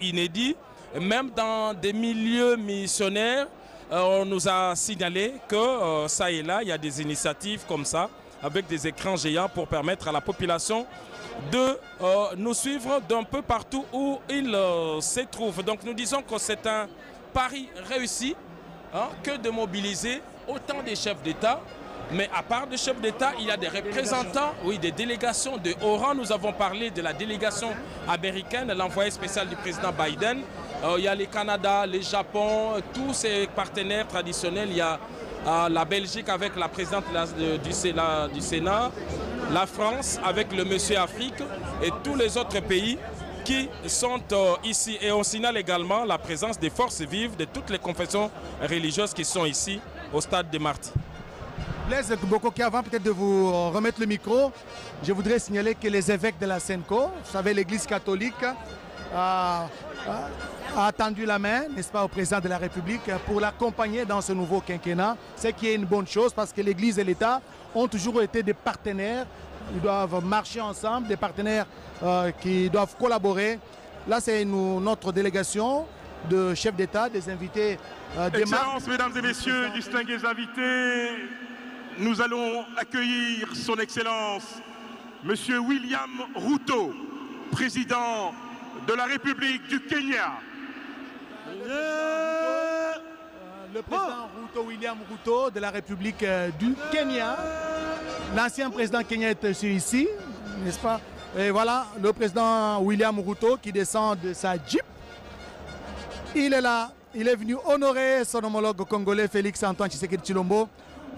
inédit. Même dans des milieux missionnaires, on nous a signalé que ça et là, il y a des initiatives comme ça, avec des écrans géants pour permettre à la population de nous suivre d'un peu partout où il se trouve. Donc nous disons que c'est un pari réussi que de mobiliser autant des chefs d'État. Mais à part des chefs d'État, il y a des représentants, oui, des délégations de haut rang. Nous avons parlé de la délégation américaine, l'envoyé spécial du président Biden. Il y a le Canada, le Japon, tous ces partenaires traditionnels. Il y a la Belgique avec la présidente du Sénat, la France avec le Monsieur Afrique et tous les autres pays qui sont ici. Et on signale également la présence des forces vives de toutes les confessions religieuses qui sont ici au stade de Marty. Blaise Bokoki, avant peut-être de vous remettre le micro, je voudrais signaler que les évêques de la Senko, vous savez, l'Église catholique, a tendu la main, n'est-ce pas, au président de la République pour l'accompagner dans ce nouveau quinquennat. C'est qui est une bonne chose parce que l'Église et l'État ont toujours été des partenaires. Ils doivent marcher ensemble, des partenaires qui doivent collaborer. Là, c'est notre délégation de chefs d'État, des invités. Excellences, mesdames et messieurs, distingués invités, nous allons accueillir son Excellence, Monsieur William Ruto, président de la République du Kenya. Le président William Ruto de la République du Kenya. L'ancien président Kenya est ici, n'est-ce pas? Et voilà, le président William Ruto qui descend de sa Jeep. Il est là, il est venu honorer son homologue congolais Félix Antoine Tshisekedi Tshilombo.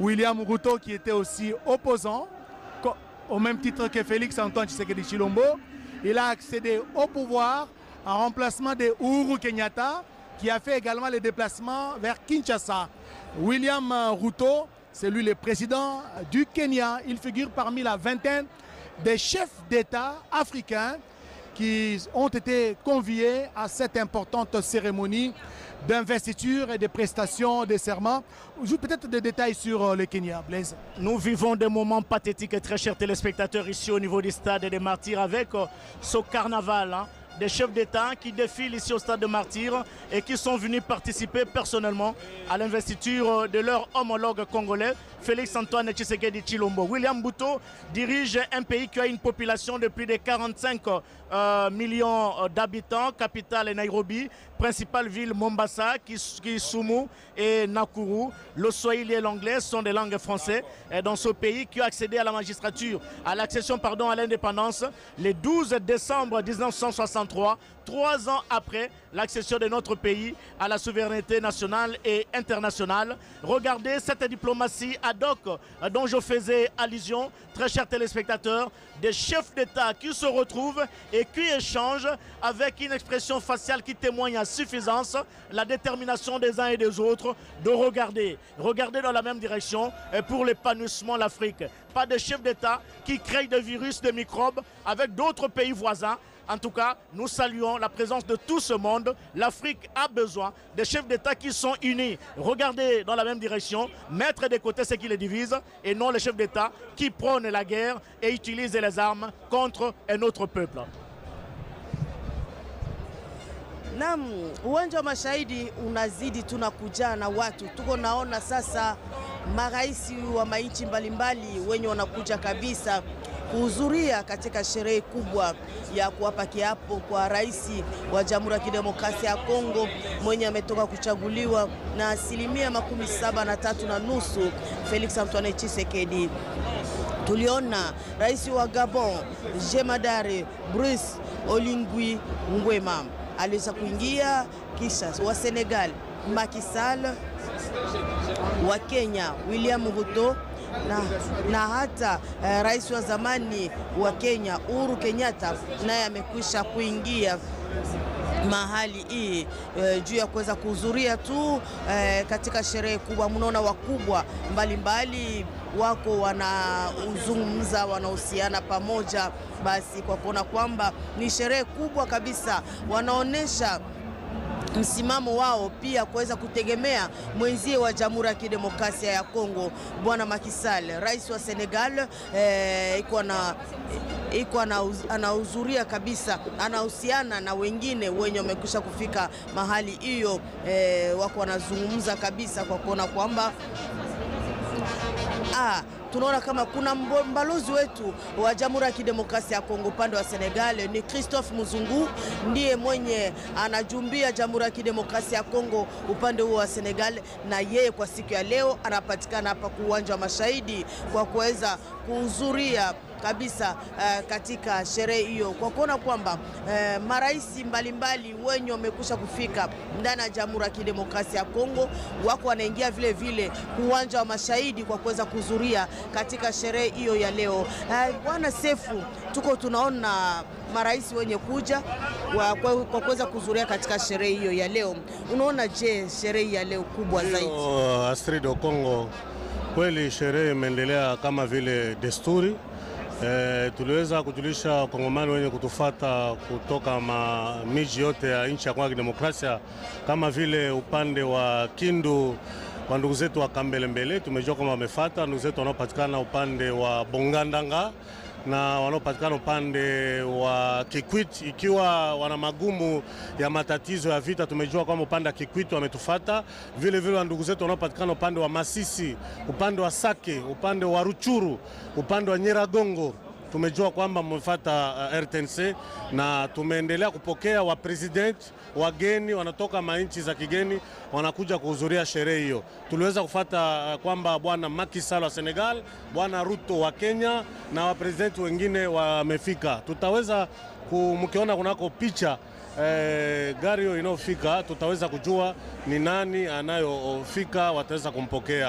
William Ruto qui était aussi opposant, au même titre que Félix Antoine Tshisekedi Tshilombo. Il a accédé au pouvoir en remplacement de Uhuru Kenyatta, qui a fait également les déplacements vers Kinshasa. William Ruto, c'est lui le président du Kenya. Il figure parmi la vingtaine des chefs d'État africains qui ont été conviés à cette importante cérémonie d'investiture et de prestations de serment. Peut-être des détails sur le Kenya, Blaise. Nous vivons des moments pathétiques, très chers téléspectateurs, ici au niveau du stade des Martyrs, avec ce carnaval des chefs d'État qui défilent ici au stade de Martyrs et qui sont venus participer personnellement à l'investiture de leur homologue congolais, Félix Antoine Tshisekedi Tshilombo. William Ruto dirige un pays qui a une population de plus de 45 millions d'habitants, capitale Nairobi, principale ville Mombasa, Kisumu et Nakuru. Le swahili et l'anglais sont des langues françaises dans ce pays qui a accédé à la magistrature, à l'accession à l'indépendance le 12 décembre 1963, 3 ans après l'accession de notre pays à la souveraineté nationale et internationale. Regardez cette diplomatie ad hoc dont je faisais allusion, très chers téléspectateurs, des chefs d'État qui se retrouvent et qui échangent avec une expression faciale qui témoigne à suffisance la détermination des uns et des autres de regarder dans la même direction pour l'épanouissement de l'Afrique. Pas de chefs d'État qui créent des virus, des microbes avec d'autres pays voisins. En tout cas, nous saluons la présence de tout ce monde. L'Afrique a besoin de chefs d'État qui sont unis, regardez dans la même direction, mettre de côté ce qui les divise et non les chefs d'État qui prônent la guerre et utilisent les armes contre un autre peuple. Naam, uwanja wa mashahidi unazidi tunakuja na watu. Tuko naona sasa maraisi wa mainchi mbalimbali wenye wanakuja kabisa kuhudhuria katika sherehe kubwa ya kuwapa kiapo kwa rais wa Jamhuri ya Kidemokrasia ya Kongo mwenye ametoka kuchaguliwa na 73.5% Félix Antoine Tshisekedi. Tuliona rais wa Gabon Jemadari Brice Oligui Nguema aliweza kuingia, kisha wa Senegal Macky Sall, wa Kenya William Ruto na hata rais wa zamani wa Kenya Uhuru Kenyatta naye amekwisha kuingia mahali hii juu ya kuweza kuhudhuria tu katika sherehe kubwa. Mnaona wakubwa mbalimbali wako wanauzungumza, wanahusiana pamoja, basi kwa kuona kwamba ni sherehe kubwa kabisa, wanaonesha msimamo wao pia kuweza kutegemea mwenzie wa Jamhuri ya Kidemokrasia ya Kongo Bwana Macky Sall, rais wa Senegal. Anahudhuria kabisa, anahusiana na wengine wenye wamekwisha kufika mahali hiyo, wako wanazungumza kabisa kwa kuona kwamba tunaona kama kuna mbalozi wetu wa Jamhuri ya Kidemokrasia ya Kongo upande wa Senegal ni Christophe Muzungu, ndiye mwenye anajumbia Jamhuri ya Kidemokrasia ya Kongo upande huo wa Senegal, na yeye kwa siku ya leo anapatikana hapa kwa uwanja wa Mashahidi kwa kuweza kuhudhuria kabisa katika sherehe hiyo, kwa kuona kwamba maraisi mbalimbali wenye wamekusha kufika ndani ya Jamhuri ya Kidemokrasia ya Kongo wako wanaingia vile vile uwanja wa Mashahidi kwa kuweza kuhudhuria katika sherehe hiyo ya leo. Bwana Sefu, tunaona maraisi wenye kuja kwa kuweza kuhudhuria katika sherehe hiyo ya leo. Unaona je sherehe ya leo kubwa zaidi? Astrid Okongo, kweli sherehe imeendelea kama vile desturi. Tuliweza kujulisha Wakongomani wenye kutufata kutoka miji yote ya nchi ya Kongo ya Kidemokrasia, kama vile upande wa Kindu wa ndugu zetu wa Kambelembele, tumejua kama wamefuata ndugu zetu wanaopatikana upande wa Bongandanga na wanaopatikana upande wa Kikwit, ikiwa wana magumu ya matatizo ya vita, tumejua kwamba upande wa Kikwit wametufata. Vile vile wa ndugu zetu wanaopatikana upande wa Masisi, upande wa Sake, upande wa Ruchuru, upande wa Nyiragongo, tumejua kwamba wamefuata RTNC, na tumeendelea kupokea wa president wageni wanatoka mainchi za kigeni wanakuja kuhudhuria sherehe hiyo. Tuliweza kufuata kwamba bwana Macky Sall wa Senegal, bwana Ruto wa Kenya na wa president wengine wamefika. Tutaweza mkiona kunako picha gari hiyo inayofika, tutaweza kujua ni nani anayofika, wataweza kumpokea.